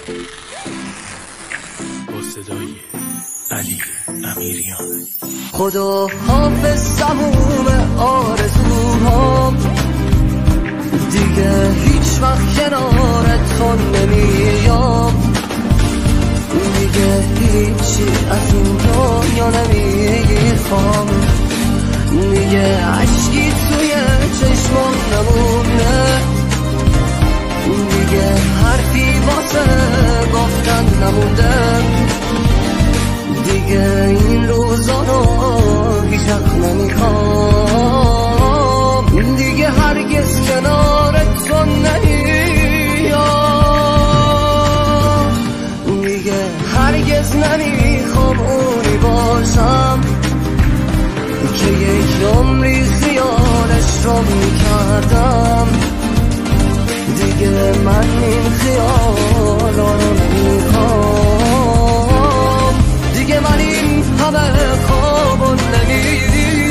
با صدای علی امیریان. خدا حافظ تموم آرزوهام، دیگه هیچ وقت کنارت تو نمیام، دیگه هیچی از این دنیا نمیخوام، دیگه عشقی توی چشمام نمونه، دیگه حرفی واسه گفتن نمونده، دیگه این روزا رو هیچ وقت نمیخوام، دیگه هرگز کنارت تو نمیام، دیگه هرگز نمیخوام اونی باشم که یک عمری خیالش رو میکردم، دیگه من این خیالا رو نمیخوام، دیگه من این همه خوابو نمیخوام.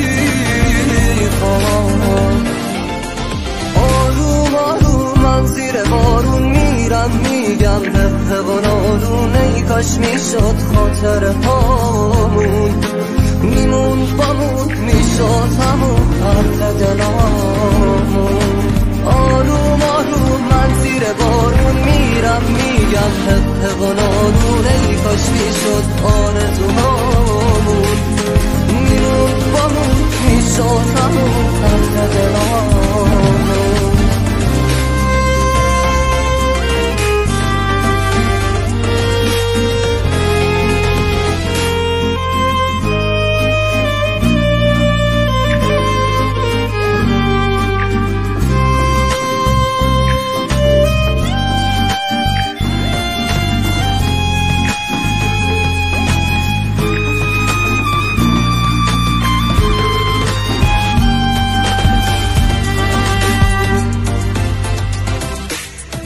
آروم آروم من زیر بارون میرم، میگم به و نالون، ای کاش میشد خاطر هامون میمون بامون، میشد همون حرف دلامون. آروم آروم من زیر بارون میرم، میگم حق و نالون، ای کاش میشد آرزوهامون میمون بامون، میشد همون حرف دلامون.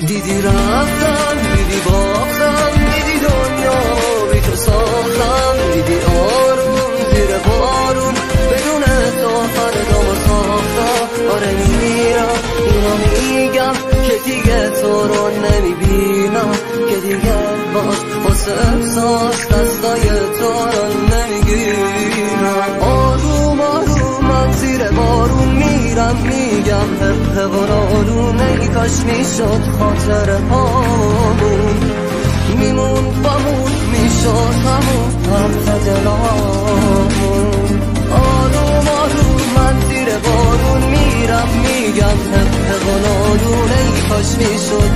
دیدی رفتم، دیدی باختم، دیدی دنیا بی تو ساختم، دیدی آروم زیر بارون بدون تو فردامو ساختم. آره میرم اینو میگم که دیگه تو رو نمیبینم، که دیگه باز واسه احساس دستای تو رو نمیگیرم. آروم آروم من زیر بارون میرم، میگم حق و نالون، ای کاش میشد خاطر هامون میمون بامون، میشد همون حرف دلامون. آروم آروم من زیر بارون میرم، میگم حق و نالون، ای کاش میشد